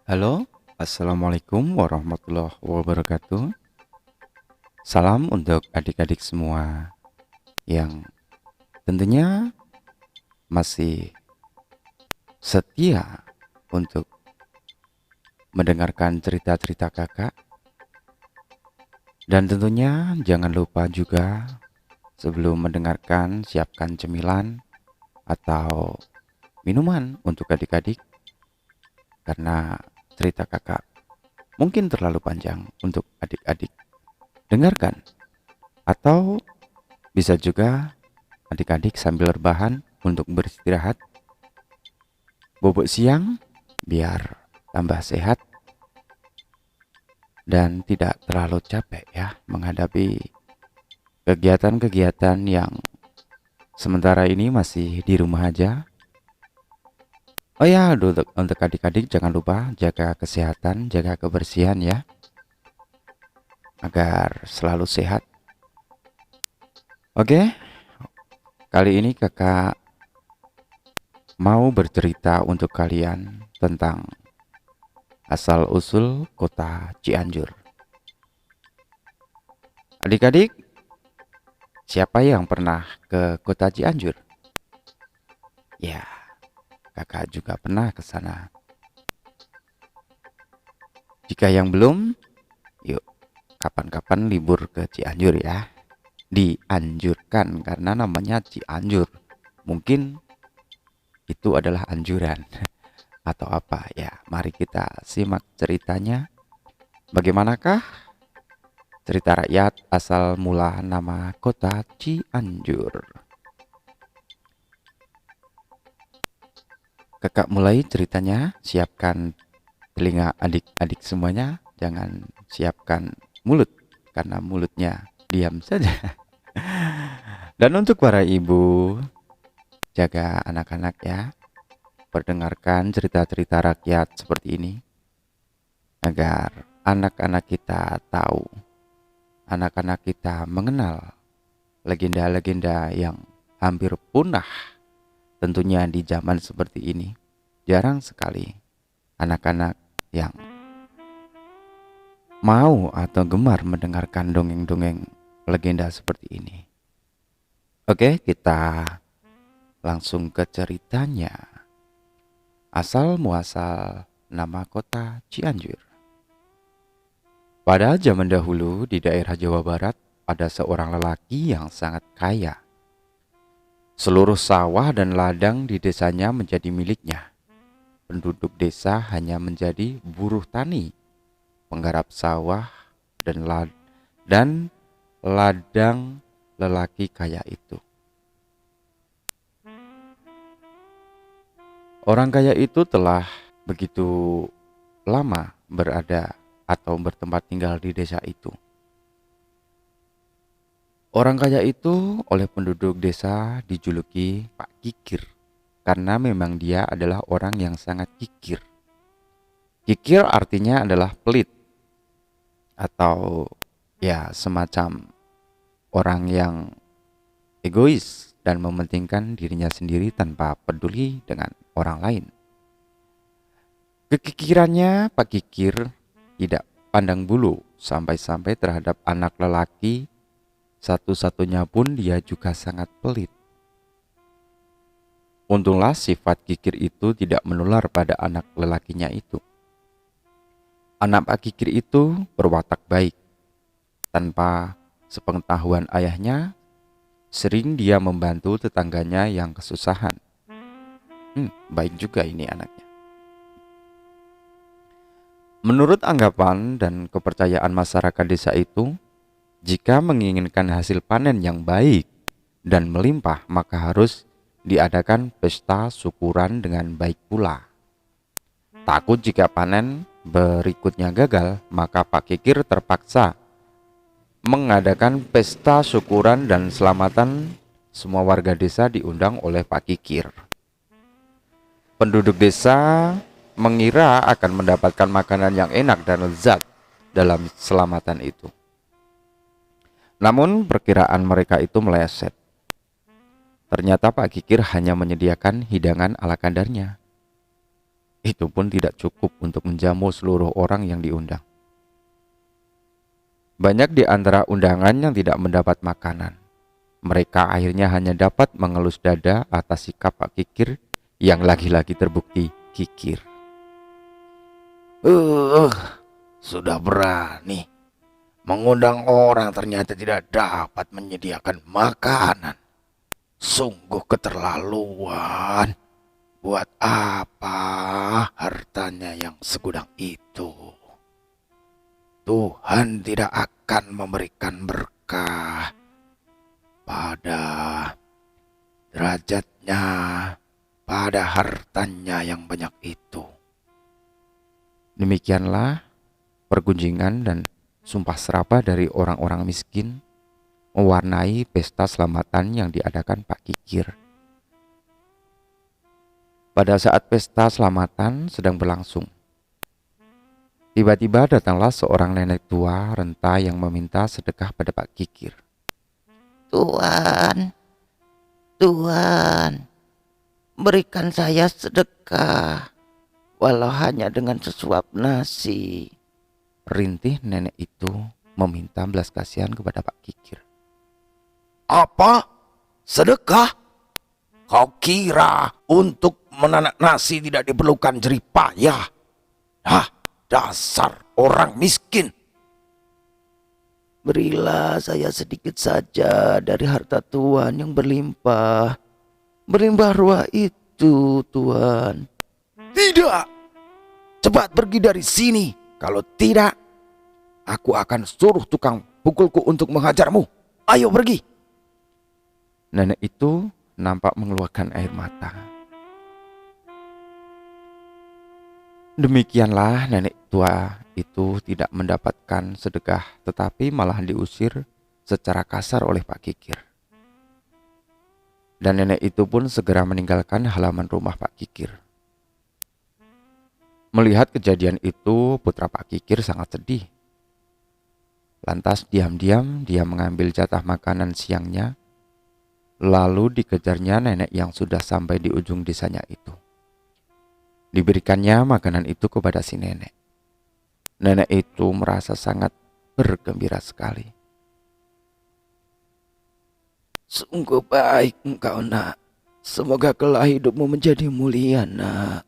Halo, Assalamualaikum warahmatullahi wabarakatuh. Salam untuk adik-adik semua yang tentunya masih setia untuk mendengarkan cerita-cerita kakak. Dan tentunya jangan lupa juga sebelum mendengarkan siapkan cemilan atau minuman untuk adik-adik, karena cerita kakak mungkin terlalu panjang untuk adik-adik dengarkan. Atau bisa juga adik-adik sambil rebahan untuk beristirahat, bobok siang biar tambah sehat dan tidak terlalu capek ya menghadapi kegiatan-kegiatan yang sementara ini masih di rumah aja. Oh ya, untuk adik-adik jangan lupa jaga kesehatan, jaga kebersihan ya, agar selalu sehat. Oke, kali ini kakak mau bercerita untuk kalian tentang asal-usul kota Cianjur. Adik-adik, siapa yang pernah ke kota Cianjur? Ya, kakak juga pernah ke sana. Jika yang belum, yuk kapan-kapan libur ke Cianjur ya. Dianjurkan karena namanya Cianjur. Mungkin itu adalah anjuran atau apa ya. Mari kita simak ceritanya. Bagaimanakah cerita rakyat asal mula nama kota Cianjur? Kakak mulai ceritanya. Siapkan telinga adik-adik semuanya. Jangan siapkan mulut, karena mulutnya diam saja. Dan untuk para ibu, jaga anak-anak ya. Perdengarkan cerita-cerita rakyat seperti ini agar anak-anak kita tahu, anak-anak kita mengenal legenda-legenda yang hampir punah tentunya di zaman seperti ini. Jarang sekali anak-anak yang mau atau gemar mendengarkan dongeng-dongeng legenda seperti ini. Oke, kita langsung ke ceritanya. Asal muasal nama kota Cianjur. Pada zaman dahulu di daerah Jawa Barat ada seorang lelaki yang sangat kaya. Seluruh sawah dan ladang di desanya menjadi miliknya. Penduduk desa hanya menjadi buruh tani, penggarap sawah dan ladang lelaki kaya itu. Orang kaya itu telah begitu lama berada atau bertempat tinggal di desa itu. Orang kaya itu oleh penduduk desa dijuluki Pak Kikir, karena memang dia adalah orang yang sangat kikir. Kikir artinya adalah pelit atau ya semacam orang yang egois dan mementingkan dirinya sendiri tanpa peduli dengan orang lain. Kekikirannya Pak Kikir tidak pandang bulu sampai-sampai terhadap anak lelaki satu-satunya pun dia juga sangat pelit. Untunglah sifat kikir itu tidak menular pada anak lelakinya itu. Anak Pak Kikir itu berwatak baik. Tanpa sepengetahuan ayahnya, sering dia membantu tetangganya yang kesusahan. Baik juga ini anaknya. Menurut anggapan dan kepercayaan masyarakat desa itu, jika menginginkan hasil panen yang baik dan melimpah, maka harus diadakan pesta syukuran dengan baik pula. Takut jika panen berikutnya gagal, maka Pak Kikir terpaksa mengadakan pesta syukuran dan selamatan. Semua warga desa diundang oleh Pak Kikir. Penduduk desa mengira akan mendapatkan makanan yang enak dan lezat dalam selamatan itu. Namun perkiraan mereka itu meleset. Ternyata Pak Kikir hanya menyediakan hidangan ala kadarnya. Itu pun tidak cukup untuk menjamu seluruh orang yang diundang. Banyak di antara undangan yang tidak mendapat makanan. Mereka akhirnya hanya dapat mengelus dada atas sikap Pak Kikir yang lagi-lagi terbukti kikir. Sudah berani mengundang orang ternyata tidak dapat menyediakan makanan. Sungguh keterlaluan. Buat apa hartanya yang segudang itu? Tuhan tidak akan memberikan berkah pada derajatnya, pada hartanya yang banyak itu. Demikianlah pergunjingan dan sumpah serapah dari orang-orang miskin mewarnai pesta selamatan yang diadakan Pak Kikir. Pada saat pesta selamatan sedang berlangsung, tiba-tiba datanglah seorang nenek tua renta yang meminta sedekah pada Pak Kikir. Tuhan, Tuhan, berikan saya sedekah, walau hanya dengan sesuap nasi. Rintih nenek itu meminta belas kasihan kepada Pak Kikir. Apa? Sedekah? Kau kira untuk menanak nasi tidak diperlukan jerih payah? Hah, dasar orang miskin. Berilah saya sedikit saja dari harta Tuhan yang berlimpah. Berlimpah ruah itu, Tuhan. Tidak! Cepat pergi dari sini. Kalau tidak, aku akan suruh tukang pukulku untuk menghajarmu. Ayo pergi. Nenek itu nampak mengeluarkan air mata. Demikianlah nenek tua itu tidak mendapatkan sedekah, tetapi malah diusir secara kasar oleh Pak Kikir. Dan nenek itu pun segera meninggalkan halaman rumah Pak Kikir. Melihat kejadian itu, putra Pak Kikir sangat sedih. Lantas diam-diam dia mengambil jatah makanan siangnya, lalu dikejarnya nenek yang sudah sampai di ujung desanya itu. Diberikannya makanan itu kepada si nenek. Nenek itu merasa sangat bergembira sekali. Sungguh baik engkau, nak. Semoga kelak hidupmu menjadi mulia, nak.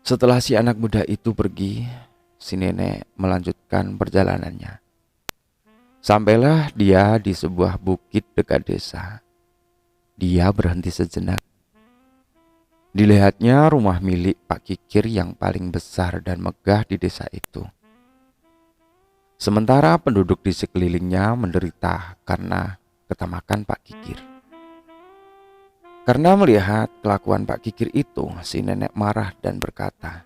Setelah si anak muda itu pergi, si nenek melanjutkan perjalanannya. Sampailah dia di sebuah bukit dekat desa. Dia berhenti sejenak. Dilihatnya rumah milik Pak Kikir yang paling besar dan megah di desa itu. Sementara penduduk di sekelilingnya menderita karena ketamakan Pak Kikir. Karena melihat kelakuan Pak Kikir itu, si nenek marah dan berkata,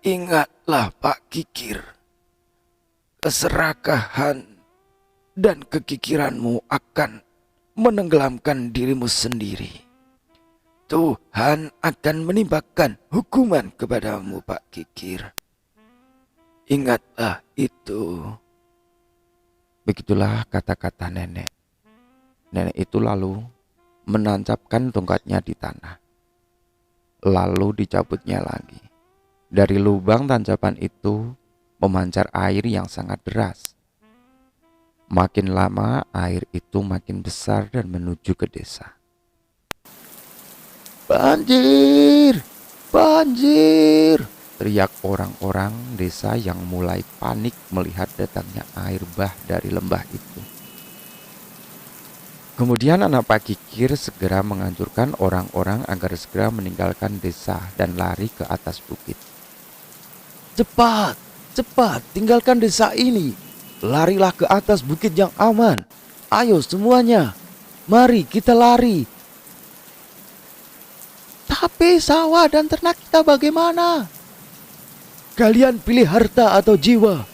Ingatlah Pak Kikir. Keserakahan dan kekikiranmu akan menenggelamkan dirimu sendiri. Tuhan akan menimpakan hukuman kepadamu, Pak Kikir. Ingatlah itu. Begitulah kata-kata nenek. Nenek itu lalu menancapkan tongkatnya di tanah. Lalu dicabutnya lagi. Dari lubang tancapan itu memancar air yang sangat deras. Makin lama air itu makin besar dan menuju ke desa. Banjir! Banjir! Teriak orang-orang desa yang mulai panik melihat datangnya air bah dari lembah itu. Kemudian anak Pak Kikir segera menganjurkan orang-orang agar segera meninggalkan desa dan lari ke atas bukit. Cepat! Cepat, tinggalkan desa ini. Larilah ke atas bukit yang aman. Ayo semuanya, mari kita lari. Tapi sawah dan ternak kita bagaimana? Kalian pilih harta atau jiwa.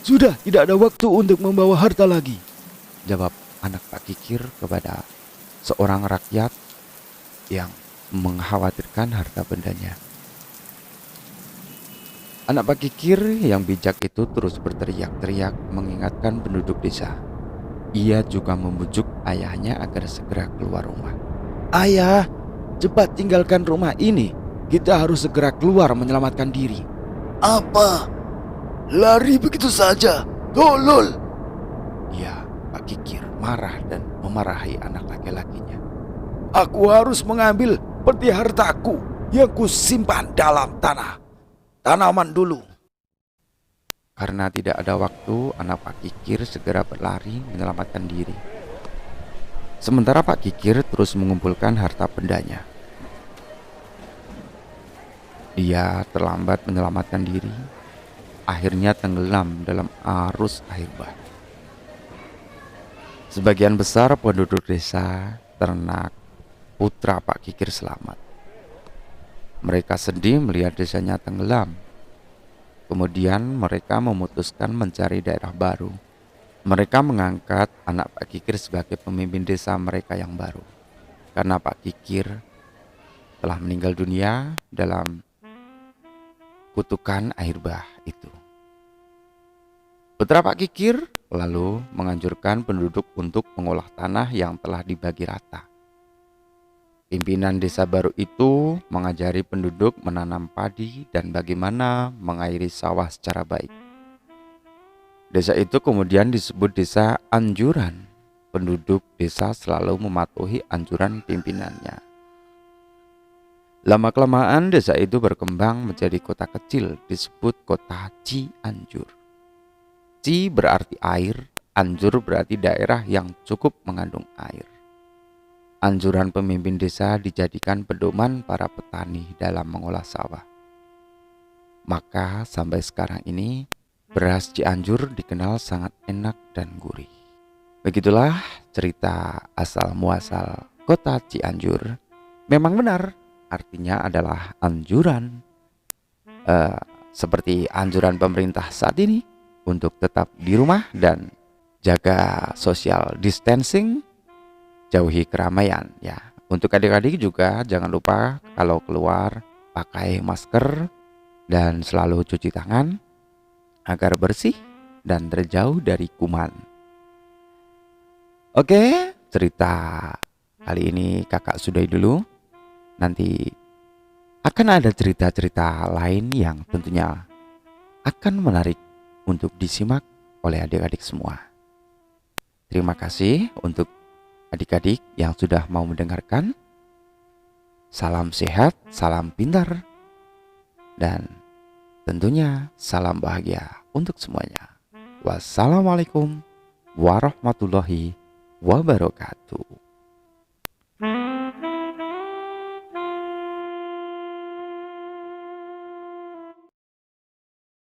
Sudah tidak ada waktu untuk membawa harta lagi. Jawab anak Pak Kikir kepada seorang rakyat yang mengkhawatirkan harta bendanya. Anak Pak Kikir yang bijak itu terus berteriak-teriak mengingatkan penduduk desa. Ia juga membujuk ayahnya agar segera keluar rumah. Ayah, cepat tinggalkan rumah ini. Kita harus segera keluar menyelamatkan diri. Apa? Lari begitu saja? Tolol! Ya, Pak Kikir marah dan memarahi anak laki-lakinya. Aku harus mengambil peti hartaku yang kusimpan dalam tanaman dulu. Karena tidak ada waktu, anak Pak Kikir segera berlari menyelamatkan diri. Sementara Pak Kikir terus mengumpulkan harta bendanya. Dia terlambat menyelamatkan diri, akhirnya tenggelam dalam arus air bah. Sebagian besar penduduk desa, ternak, putra Pak Kikir selamat. Mereka sedih melihat desanya tenggelam. Kemudian mereka memutuskan mencari daerah baru. Mereka mengangkat anak Pak Kikir sebagai pemimpin desa mereka yang baru. Karena Pak Kikir telah meninggal dunia dalam kutukan air bah itu. Putra Pak Kikir lalu menganjurkan penduduk untuk mengolah tanah yang telah dibagi rata. Pimpinan desa baru itu mengajari penduduk menanam padi dan bagaimana mengairi sawah secara baik. Desa itu kemudian disebut desa anjuran. Penduduk desa selalu mematuhi anjuran pimpinannya. Lama-kelamaan desa itu berkembang menjadi kota kecil disebut kota Cianjur. Ci berarti air, Anjur berarti daerah yang cukup mengandung air. Anjuran pemimpin desa dijadikan pedoman para petani dalam mengolah sawah. Maka sampai sekarang ini beras Cianjur dikenal sangat enak dan gurih. Begitulah cerita asal muasal kota Cianjur. Memang benar, artinya adalah anjuran. Seperti anjuran pemerintah saat ini untuk tetap di rumah dan jaga social distancing. Jauhi keramaian ya. Untuk adik-adik juga jangan lupa kalau keluar pakai masker dan selalu cuci tangan agar bersih dan terjauh dari kuman. Oke, cerita kali ini kakak sudahi dulu. Nanti akan ada cerita-cerita lain yang tentunya akan menarik untuk disimak oleh adik-adik semua. Terima kasih untuk adik-adik yang sudah mau mendengarkan. Salam sehat, salam pintar, dan tentunya salam bahagia untuk semuanya. Wassalamualaikum warahmatullahi wabarakatuh.